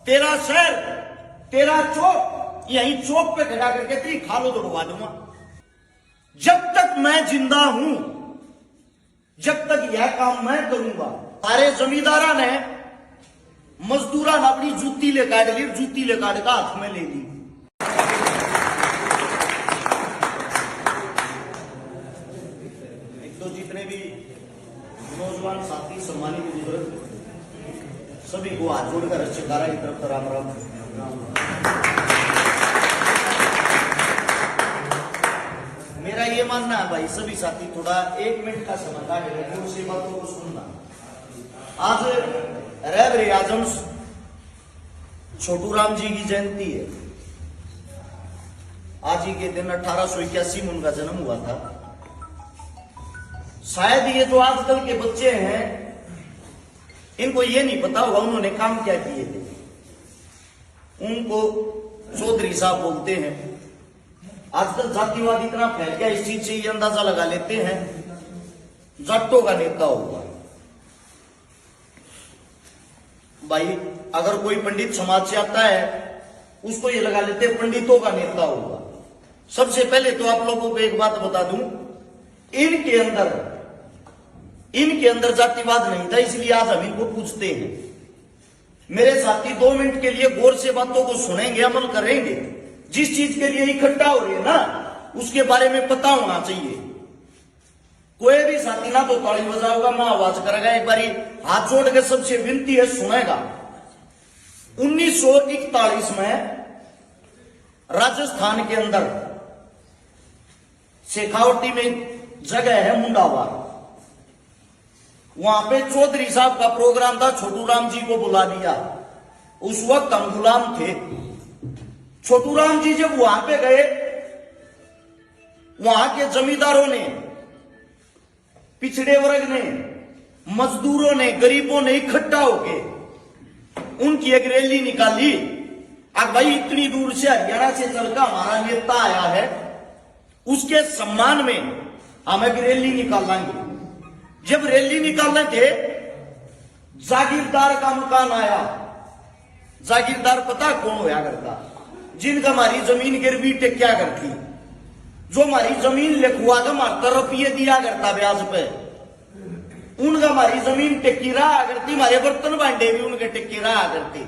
तेरा शहर, तेरा चौक, यहीं चौक पे खड़ा करके तेरी खालो तोड़वा दूंगा। जब तक मैं जिंदा हूं, जब तक यह काम मैं करूंगा। सारे जमींदारा ने मजदूरा ने अपनी जूती ले काट ली, जूती ले काट का हाथ में ले ली। एक तो जितने भी नौजवान साथी सम्मानित बुजुर्ग सभी को हाथ जोड़कर सरकार की तरफ राम राम। मेरा ये मानना है भाई, सभी साथी थोड़ा 1 मिनट का समय काटेंगे उनसे बातों को सुनना। आज रहबर आजम छोटू राम जी की जयंती है। आज ही के दिन 1881 में उनका जन्म हुआ था। शायद ये जो आजकल के बच्चे हैं इनको ये नहीं पता होगा उन्होंने काम क्या किए थे। उनको चौधरी साहब बोलते हैं। आजकल जातिवाद इतना फैल गया, इस चीज से ये अंदाजा लगा लेते हैं जाटों का नेता होगा। भाई अगर कोई पंडित समाज से आता है उसको ये लगा लेते हैं पंडितों का नेता होगा। सबसे पहले तो आप लोगों को एक बात बता दूं, इनके अंदर जातिवाद नहीं था, इसलिए आज हम इनको पूछते हैं। मेरे साथी 2 मिनट के लिए गौर से बातों को सुनेंगे, अमल करेंगे। जिस चीज के लिए इकट्ठा हो रही है ना उसके बारे में पता होना चाहिए। कोई भी साथी ना तो ताली बजाओगा ना आवाज करेगा, एक बारी हाथ जोड़ के सबसे विनती है सुनेगा। 1941 में राजस्थान के अंदर शेखावटी में जगह है मुंडावार, वहां पे चौधरी साहब का प्रोग्राम था। छोटू राम जी को बुला दिया। उस वक्त हम गुलाम थे। छोटू राम जी जब वहां पे गए, वहां के जमींदारों ने, पिछड़े वर्ग ने, मजदूरों ने, गरीबों ने इकट्ठा होके उनकी एक रैली निकाली। अब भाई इतनी दूर से हरियाणा से चलकर हमारा नेता आया है, उसके सम्मान में हम एक रैली निकालेंगे। जब रैली निकालने थे जागीरदार का मकान आया। जागीरदार पता कौन होया करता? जिनका हमारी जमीन गिरवी टेक्या करती, जो हमारी जमीन लिखवा के हमारे रुपये दिया करता ब्याज पे, उनका हमारी जमीन टेक्की रहा करती। हमारे बर्तन भांडे भी उनके टेक्की रहा करते।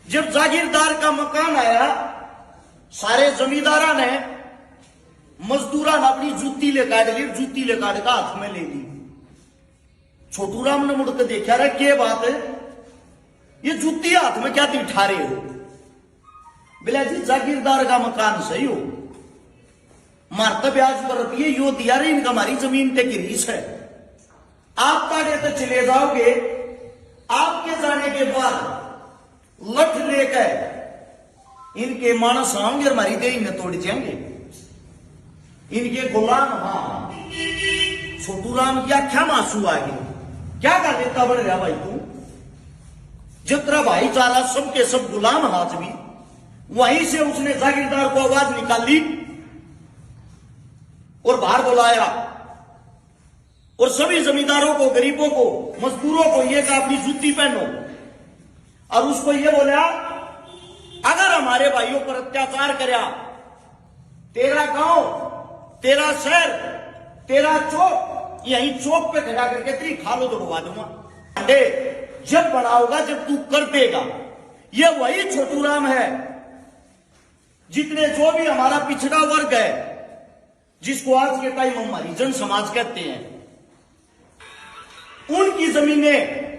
जब जागीरदार का मकान आया, सारे जमींदारा ने मजदूरा ने अपनी जूती ले काट ली, जूती ले काट का हाथ में ले ली। छोटू राम ने मुड़कर देखा, रहा क्या बात है, ये जूती हाथ में क्या थी ठारे हो? बोला जी जागीरदार का मकान सही हो, मारता ब्याज पर रुपये यो दिया रहे, इनका हमारी जमीन पे गिरीश है। आप ताड़े तो चले जाओगे, आपके जाने के बाद लठ लेकर इनके मानस आएंगे, हमारी देही में तोड़ जाएंगे इनके गुलाम। हाँ, छोटू राम की आख्या मासू आ गई। क्या कर लेता बन रहा भाई तू? जितना भाईचारा सबके सब गुलाम हाथ भी। वहीं से उसने जागीरदार को आवाज निकाली और बाहर बुलाया और सभी जमींदारों को, गरीबों को, मजदूरों को ये कहा अपनी जूती पहनो। और उसको ये बोला अगर हमारे भाइयों पर अत्याचार करया, तेरा गांव, तेरा शहर, तेरा चौक, यहीं चौक पे खड़ा करके तेरी खालो तोड़वा दूंगा। जब बड़ा होगा, जब तू कर देगा। ये वही छोटू राम है जितने जो भी हमारा पिछड़ा वर्ग है, जिसको आज के टाइम हमारी जन समाज कहते हैं, उनकी जमीनें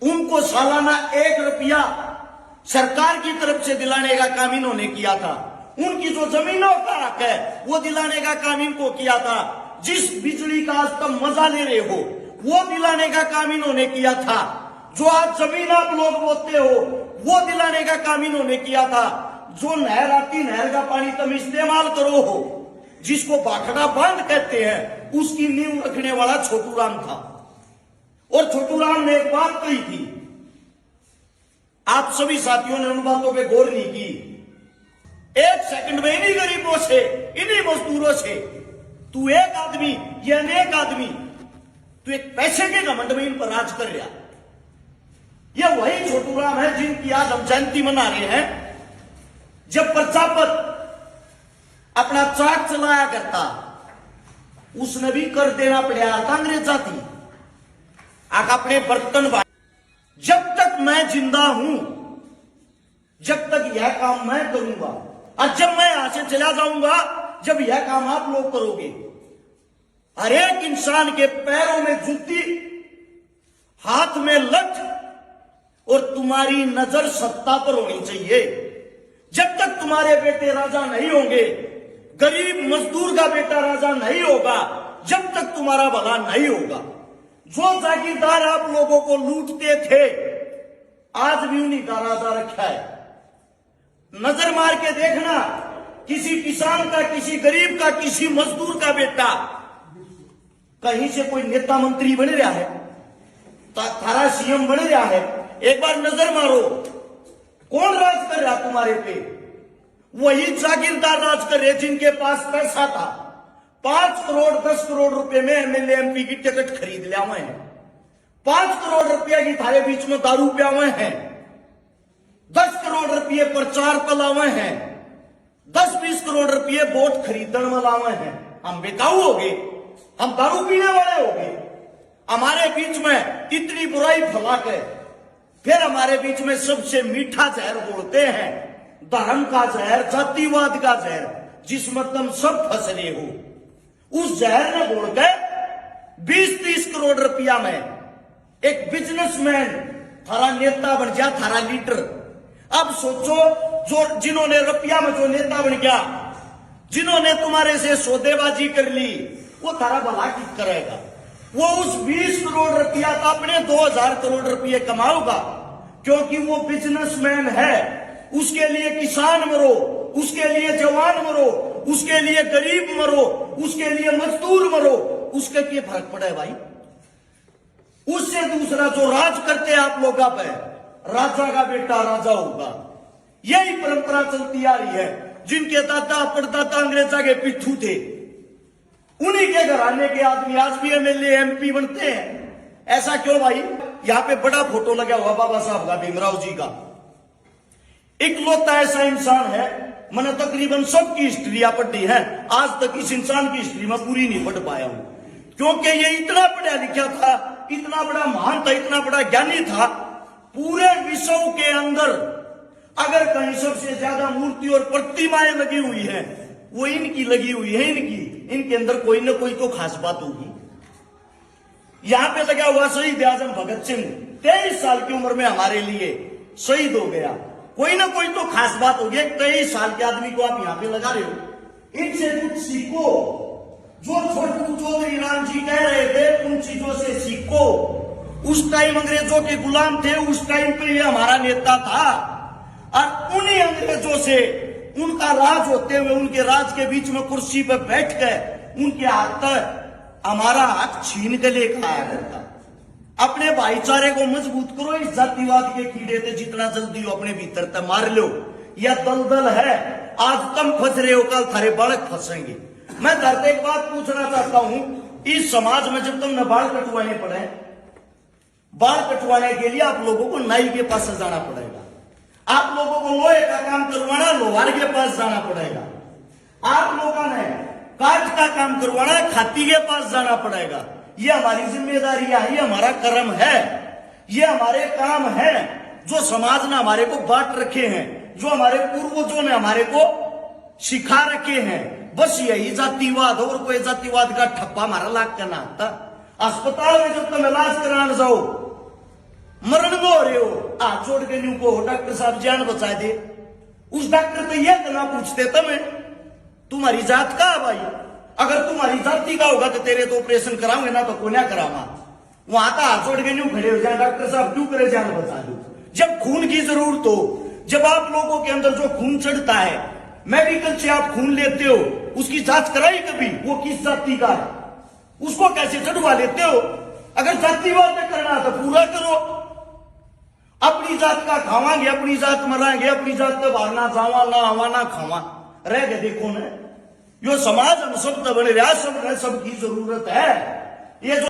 उनको सालाना 1 रुपया सरकार की तरफ से दिलाने का काम इन्होंने किया था। उनकी जो जमीनों का हक है वो दिलाने का काम इनको किया था। जिस बिजली का आज तक मजा ले रहे हो वो दिलाने का काम इन्होंने किया था। जो आज जमीन आप लोग बोलते हो वो दिलाने का काम इन्होंने किया था। जो नहर आती, नहर का पानी तुम इस्तेमाल करो हो, जिसको भाखड़ा बांध कहते हैं, उसकी नींव रखने वाला छोटू राम था। और छोटू राम ने एक बात कही थी, आप सभी साथियों ने उन बातों पे गौर नहीं की। 1 सेकंड में इन्हीं गरीबों से, इन्हीं मजदूरों से तू एक आदमी, ये अनेक आदमी, तू एक पैसे के घमंड में इन पर राज कर रहा। ये वही छोटू राम है जिनकी आज हम जयंती मना रहे हैं। जब प्रजापत अपना चाक चलाया करता, उसने भी कर देना पड़ा था अंग्रेजा थी आग अपने बर्तन। जब तक मैं जिंदा हूं, जब तक यह काम मैं करूंगा, और जब मैं यहां से चला जाऊंगा, जब यह काम आप लोग करोगे। हर एक इंसान के पैरों में जूती, हाथ में लठ, और तुम्हारी नजर सत्ता पर होनी चाहिए। जब तक तुम्हारे बेटे राजा नहीं होंगे, गरीब मजदूर का बेटा राजा नहीं होगा, जब तक तुम्हारा भला नहीं होगा। जो जागीरदार आप लोगों को लूटते थे, आज भी उन्हीं का राजा रखा है। नजर मार के देखना, किसी किसान का, किसी गरीब का, किसी मजदूर का बेटा कहीं से कोई नेता मंत्री बन रहा है, थारा सीएम बन रहा है, एक बार नजर मारो, कौन राज कर रहा तुम्हारे पे? वही जागीरदार राज कर रहे जिनके पास पैसा था। 5 करोड़ 10 करोड़ रुपए में एमएलए एमपी की टिकट खरीद लिया हुए हैं। 5 करोड़ रुपया की थारे बीच में दारू पिया हुए हैं। 10 करोड़ रुपये प्रचार पला हुए हैं। 10-20 करोड़ रुपये वोट खरीदने वाला हुए हैं। हम बेकाऊ हो गए, हम दारू पीने वाले हो गए। हमारे बीच में इतनी बुराई फैला के फिर हमारे बीच में सबसे मीठा जहर बोलते हैं, धर्म का जहर, जातिवाद का जहर, जिसमें तुम सब फंस रहे हो। उस जहर ने बोल के 20-30 करोड़ रुपया में एक बिजनेसमैन थारा नेता बन गया, थारा लीडर। अब सोचो, जो जिन्होंने रुपया में जो नेता बन गया, जिन्होंने तुम्हारे से सौदेबाजी कर ली, वो थारा भला किस करेगा? वो उस 20 करोड़ रुपया का अपने 2000 करोड़ रुपये कमाओगा, क्योंकि वो बिजनेसमैन है। उसके लिए किसान मरो, उसके लिए जवान मरो, उसके लिए गरीब मरो, उसके लिए मजदूर मरो, उसके क्या फर्क पड़ा है भाई? उससे दूसरा जो राज करते हैं आप लोगों पे, राजा का बेटा राजा होगा। यही परंपरा चलती आ रही है। जिनके दादा परदादा अंग्रेजा के पिट्ठू थे, उन्हीं के घराने के आदमी आज भी एमएलए एमपी बनते हैं। ऐसा क्यों भाई? यहां पे बड़ा फोटो लगा हुआ बाबा साहब का, भीमराव जी का। इकलौता ऐसा इंसान है, मैंने तकरीबन सबकी हिस्ट्रियां पढ़ी है, आज तक इस इंसान की हिस्ट्री में पूरी नहीं पढ़ पाया हूं, क्योंकि ये इतना पढ़ा लिखा था, इतना बड़ा महान था, इतना बड़ा ज्ञानी था। पूरे विश्व के अंदर अगर कहीं सबसे ज्यादा मूर्ति और प्रतिमाएं लगी हुई है, वो इनकी लगी हुई है। इनके अंदर कोई ना कोई तो खास बात होगी। यहां पे लगा हुआ शहीद आजम भगत सिंह, 23 साल की उम्र में हमारे लिए शहीद हो गया। कोई ना कोई तो खास बात होगी। 23 साल के आदमी को आप यहां पे लगा रहे हो। इनसे कुछ सीखो। जो छोटू चौधरी राम जी कह रहे थे, उन चीजों से सीखो। उस टाइम अंग्रेजों के गुलाम थे, उस टाइम पे ये हमारा नेता था, और उन्हीं अंग्रेजों से उनका राज होते हुए, उनके राज के बीच में कुर्सी पर बैठ कर उनके हाथ तक हमारा हाथ छीन के लेकर आया करता। अपने भाईचारे को मजबूत करो। इस जातिवाद के कीड़े थे जितना जल्दी हो अपने भीतर तक मार लो। यह दलदल है, आज तुम फंस रहे हो, कल थारे बालक फंसेंगे। मैं धरते एक बात पूछना चाहता हूं, इस समाज में जब तुमने बाल कटवाने पड़े, बाल कटवाने के लिए आप लोगों को नाई के पास जाना पड़ेगा। आप लोगों को लोहे का काम करवाना, लोहार के पास जाना पड़ेगा। आप लोगों ने काठ का काम करवाना, खाती के पास जाना पड़ेगा। ये हमारी जिम्मेदारी है, ये हमारा कर्म है, ये हमारे काम है जो समाज ने हमारे को बांट रखे हैं, जो हमारे पूर्वजों ने हमारे को सिखा रखे हैं। बस यही जातिवाद, और कोई जातिवाद का ठप्पा हमारा लाग करना आता। अस्पताल में जब तुम इलाज कराने जाओ, मरण में हो रहे हो, हाथ जोड़ के न्यू को डॉक्टर साहब जान बचा दे, उस डॉक्टर तो यह ना पूछते तुम्हें तुम्हारी जात का है भाई। अगर तुम्हारी जाति का होगा तो तेरे तो ऑपरेशन कराओगे ना, तो को ना करावा। वहां तो हाथ जोड़ के न्यू खड़े हो जाए, डॉक्टर साहब क्यों करे जान बचा दो। जब खून की जरूरत हो, जब आप लोगों के अंदर जो खून चढ़ता है, मेडिकल से आप खून लेते हो, उसकी जांच कराई कभी? वो किस जाति का है, उसको कैसे चढ़वा लेते हो? अगर जातिवाद में करना तो पूरा करो। अपनी जात का खावांगे, अपनी जात मराएंगे, अपनी जात पे बाहर जावा ना आवा ना खावा रह गए। देखो ना, यो समाज हम सब तो बने रहा, सब सबकी जरूरत है। ये जो